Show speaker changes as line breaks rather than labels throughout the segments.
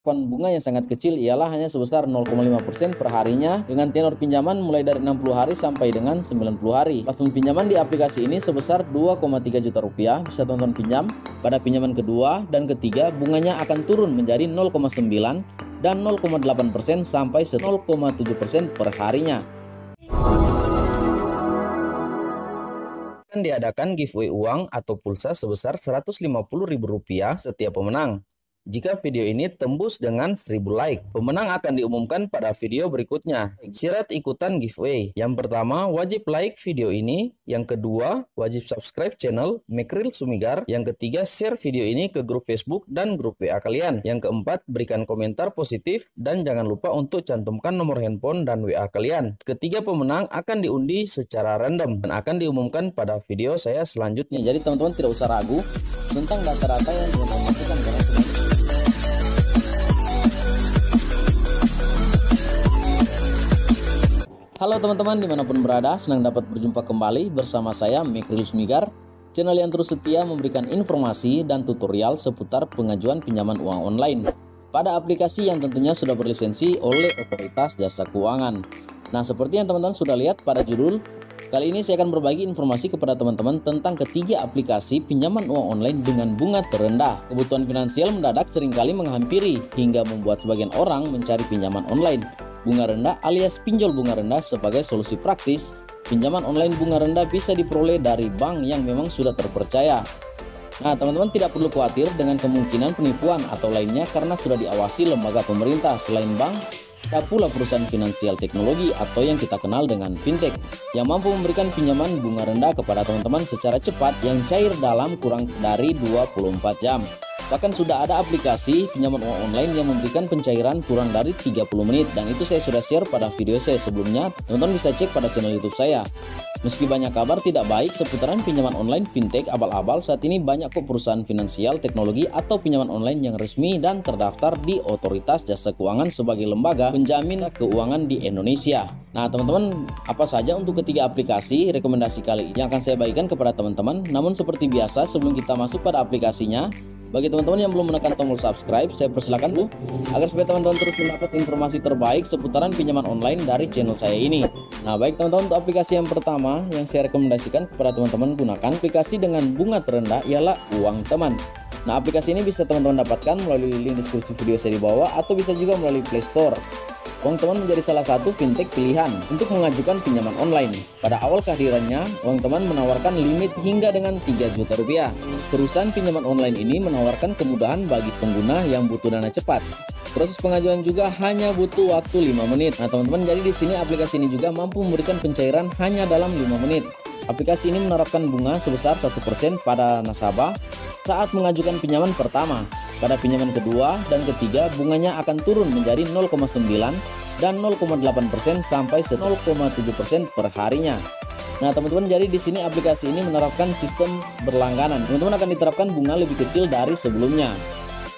bunga yang sangat kecil ialah hanya sebesar 0,5% per harinya dengan tenor pinjaman mulai dari 60 hari sampai dengan 90 hari. Platform pinjaman di aplikasi ini sebesar 2,3 juta rupiah, bisa teman-teman pinjam. Pada pinjaman kedua dan ketiga bunganya akan turun menjadi 0,9 dan 0,8% sampai 0,7% per harinya. Akan diadakan giveaway uang atau pulsa sebesar Rp150.000 setiap pemenang. Jika video ini tembus dengan 1000 like, pemenang akan diumumkan pada video berikutnya. Syarat ikutan giveaway: yang pertama, wajib like video ini. Yang kedua, wajib subscribe channel Mekril Sumigar. Yang ketiga, share video ini ke grup Facebook dan grup WA kalian. Yang keempat, berikan komentar positif dan jangan lupa untuk cantumkan nomor handphone dan WA kalian. Ketiga pemenang akan diundi secara random dan akan diumumkan pada video saya selanjutnya. Jadi teman-teman tidak usah ragu tentang data-data yang teman-teman masukkan dalam video. Halo teman-teman dimanapun berada, senang dapat berjumpa kembali bersama saya Mekril Sumigar, channel yang terus setia memberikan informasi dan tutorial seputar pengajuan pinjaman uang online pada aplikasi yang tentunya sudah berlisensi oleh Otoritas Jasa Keuangan. Nah, seperti yang teman-teman sudah lihat pada judul, kali ini saya akan berbagi informasi kepada teman-teman tentang ketiga aplikasi pinjaman uang online dengan bunga terendah. Kebutuhan finansial mendadak seringkali menghampiri hingga membuat sebagian orang mencari pinjaman online bunga rendah alias pinjol bunga rendah sebagai solusi praktis. Pinjaman online bunga rendah bisa diperoleh dari bank yang memang sudah terpercaya. Nah, teman-teman tidak perlu khawatir dengan kemungkinan penipuan atau lainnya karena sudah diawasi lembaga pemerintah selain bank. Tak pula perusahaan finansial teknologi atau yang kita kenal dengan fintech yang mampu memberikan pinjaman bunga rendah kepada teman-teman secara cepat yang cair dalam kurang dari 24 jam. Bahkan sudah ada aplikasi pinjaman uang online yang memberikan pencairan kurang dari 30 menit dan itu saya sudah share pada video saya sebelumnya. Teman-teman bisa cek pada channel YouTube saya. Meski banyak kabar tidak baik seputaran pinjaman online fintech abal-abal, saat ini banyak kok perusahaan finansial teknologi atau pinjaman online yang resmi dan terdaftar di Otoritas Jasa Keuangan sebagai lembaga penjamin keuangan di Indonesia. Nah teman-teman, apa saja untuk ketiga aplikasi rekomendasi kali ini yang akan saya bagikan kepada teman-teman. Namun seperti biasa sebelum kita masuk pada aplikasinya, bagi teman-teman yang belum menekan tombol subscribe, saya persilakan tuh agar supaya teman-teman terus mendapat informasi terbaik seputaran pinjaman online dari channel saya ini. Nah, baik teman-teman, untuk aplikasi yang pertama yang saya rekomendasikan kepada teman-teman gunakan aplikasi dengan bunga terendah ialah Uang Teman. Nah, aplikasi ini bisa teman-teman dapatkan melalui link deskripsi video saya di bawah atau bisa juga melalui Play Store. Uang Teman menjadi salah satu fintech pilihan untuk mengajukan pinjaman online. Pada awal kehadirannya, Uang Teman menawarkan limit hingga dengan 3 juta rupiah. Perusahaan pinjaman online ini menawarkan kemudahan bagi pengguna yang butuh dana cepat. Proses pengajuan juga hanya butuh waktu 5 menit. Nah, teman-teman, jadi di sini aplikasi ini juga mampu memberikan pencairan hanya dalam 5 menit. Aplikasi ini menerapkan bunga sebesar 1% pada nasabah saat mengajukan pinjaman pertama. Pada pinjaman kedua dan ketiga, bunganya akan turun menjadi 0,9 dan 0,8% sampai 0,7% per harinya. Nah, teman-teman, jadi di sini aplikasi ini menerapkan sistem berlangganan. Teman-teman akan diterapkan bunga lebih kecil dari sebelumnya.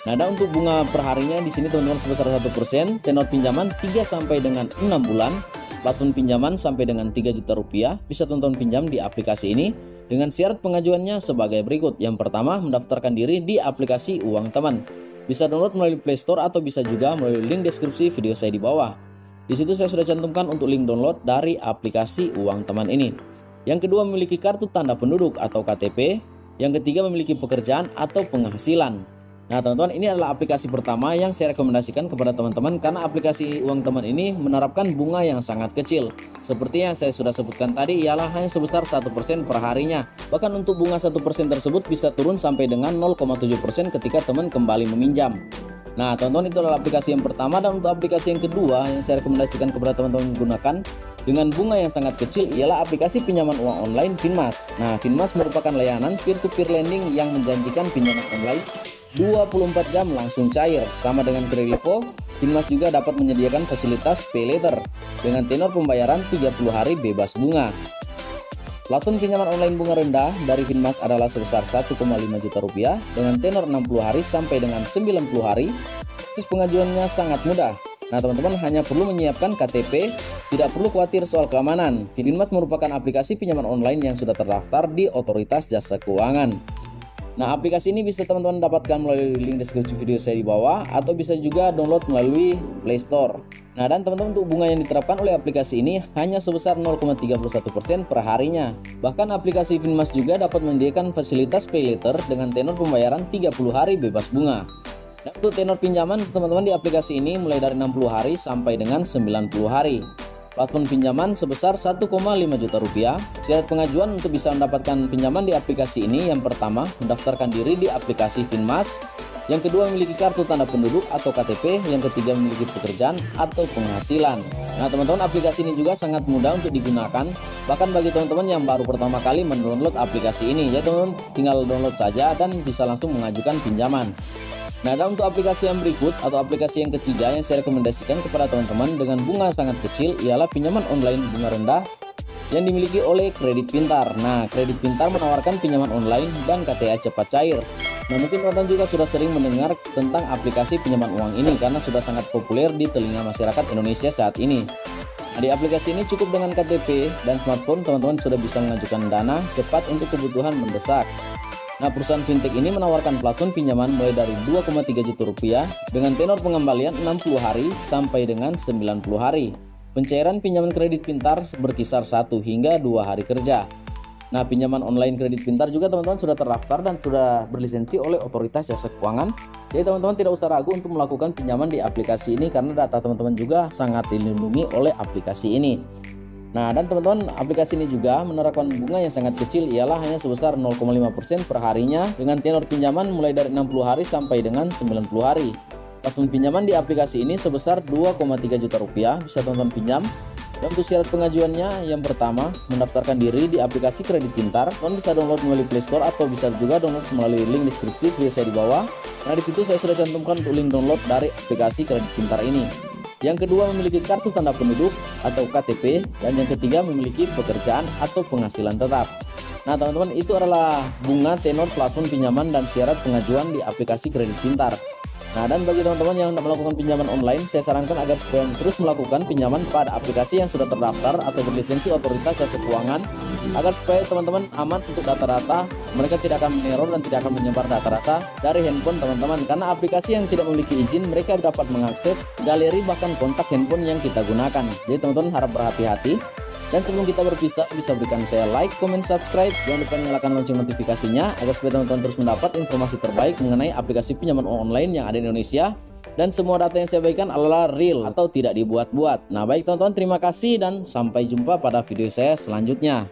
Nah, ada untuk bunga per harinya di sini teman-teman sebesar 1%, tenor pinjaman 3 sampai dengan 6 bulan, platform pinjaman sampai dengan 3 juta rupiah. Bisa teman-teman pinjam di aplikasi ini dengan syarat pengajuannya sebagai berikut. Yang pertama, mendaftarkan diri di aplikasi Uang Teman. Bisa download melalui Play Store atau bisa juga melalui link deskripsi video saya di bawah. Di situ saya sudah cantumkan untuk link download dari aplikasi Uang Teman ini. Yang kedua, memiliki kartu tanda penduduk atau KTP. Yang ketiga, memiliki pekerjaan atau penghasilan. Nah, teman-teman, ini adalah aplikasi pertama yang saya rekomendasikan kepada teman-teman karena aplikasi Uang Teman ini menerapkan bunga yang sangat kecil. Seperti yang saya sudah sebutkan tadi, ialah hanya sebesar 1% per harinya. Bahkan untuk bunga 1% tersebut bisa turun sampai dengan 0,7% ketika teman kembali meminjam. Nah, teman-teman, itu adalah aplikasi yang pertama. Dan untuk aplikasi yang kedua yang saya rekomendasikan kepada teman-teman gunakan dengan bunga yang sangat kecil ialah aplikasi pinjaman uang online Finmas. Nah, Finmas merupakan layanan peer-to-peer lending yang menjanjikan pinjaman online 24 jam langsung cair. Sama dengan Kredivo, Finmas juga dapat menyediakan fasilitas pay later dengan tenor pembayaran 30 hari bebas bunga. Platform pinjaman online bunga rendah dari Finmas adalah sebesar 1,5 juta rupiah dengan tenor 60 hari sampai dengan 90 hari. Proses pengajuannya sangat mudah. Nah, teman-teman hanya perlu menyiapkan KTP, tidak perlu khawatir soal keamanan. Finmas merupakan aplikasi pinjaman online yang sudah terdaftar di Otoritas Jasa Keuangan. Nah, aplikasi ini bisa teman-teman dapatkan melalui link deskripsi video saya di bawah, atau bisa juga download melalui Play Store. Nah, dan teman-teman, untuk bunga yang diterapkan oleh aplikasi ini hanya sebesar 0,31% per harinya. Bahkan aplikasi Finmas juga dapat menyediakan fasilitas pay later dengan tenor pembayaran 30 hari bebas bunga. Dan untuk tenor pinjaman teman-teman di aplikasi ini mulai dari 60 hari sampai dengan 90 hari. Platform pinjaman sebesar 1,5 juta rupiah. Syarat pengajuan untuk bisa mendapatkan pinjaman di aplikasi ini: yang pertama, mendaftarkan diri di aplikasi Finmas. Yang kedua, memiliki kartu tanda penduduk atau KTP. Yang ketiga, memiliki pekerjaan atau penghasilan. Nah teman-teman, aplikasi ini juga sangat mudah untuk digunakan. Bahkan bagi teman-teman yang baru pertama kali mendownload aplikasi ini, ya teman-teman, tinggal download saja dan bisa langsung mengajukan pinjaman. Nah, dan untuk aplikasi yang berikut atau aplikasi yang ketiga yang saya rekomendasikan kepada teman-teman dengan bunga sangat kecil ialah pinjaman online bunga rendah yang dimiliki oleh Kredit Pintar. Nah, Kredit Pintar menawarkan pinjaman online dan KTA cepat cair. Nah, mungkin teman-teman juga sudah sering mendengar tentang aplikasi pinjaman uang ini karena sudah sangat populer di telinga masyarakat Indonesia saat ini. Nah, di aplikasi ini cukup dengan KTP dan smartphone, teman-teman sudah bisa mengajukan dana cepat untuk kebutuhan mendesak. Nah, perusahaan fintech ini menawarkan platform pinjaman mulai dari 2,3 juta rupiah dengan tenor pengembalian 60 hari sampai dengan 90 hari. Pencairan pinjaman Kredit Pintar berkisar 1 hingga 2 hari kerja. Nah, pinjaman online Kredit Pintar juga teman-teman sudah terdaftar dan sudah berlisensi oleh Otoritas Jasa Keuangan. Jadi teman-teman tidak usah ragu untuk melakukan pinjaman di aplikasi ini karena data teman-teman juga sangat dilindungi oleh aplikasi ini. Nah, dan teman-teman, aplikasi ini juga menerapkan bunga yang sangat kecil ialah hanya sebesar 0,5% per harinya dengan tenor pinjaman mulai dari 60 hari sampai dengan 90 hari. Platform pinjaman di aplikasi ini sebesar 2,3 juta rupiah bisa teman-teman pinjam. Dan untuk syarat pengajuannya, yang pertama, mendaftarkan diri di aplikasi Kredit Pintar. Teman bisa download melalui Play Store atau bisa juga download melalui link deskripsi video saya di bawah. Nah, di situ saya sudah cantumkan untuk link download dari aplikasi Kredit Pintar ini. Yang kedua, memiliki kartu tanda penduduk atau KTP, dan yang ketiga, memiliki pekerjaan atau penghasilan tetap. Nah teman-teman, itu adalah bunga, tenor, platform pinjaman, dan syarat pengajuan di aplikasi Kredit Pintar. Nah, dan bagi teman-teman yang melakukan pinjaman online, saya sarankan agar supaya terus melakukan pinjaman pada aplikasi yang sudah terdaftar atau berlisensi Otoritas Jasa Keuangan, agar supaya teman-teman aman untuk data-data, mereka tidak akan meneror dan tidak akan menyebar data-data dari handphone teman-teman, karena aplikasi yang tidak memiliki izin mereka dapat mengakses galeri bahkan kontak handphone yang kita gunakan. Jadi teman-teman harap berhati-hati. Dan sebelum kita berpisah, bisa berikan saya like, comment, subscribe, jangan lupa nyalakan lonceng notifikasinya agar supaya teman-teman terus mendapat informasi terbaik mengenai aplikasi pinjaman uang online yang ada di Indonesia. Dan semua data yang saya bagikan adalah real atau tidak dibuat-buat. Nah baik teman-teman, terima kasih dan sampai jumpa pada video saya selanjutnya.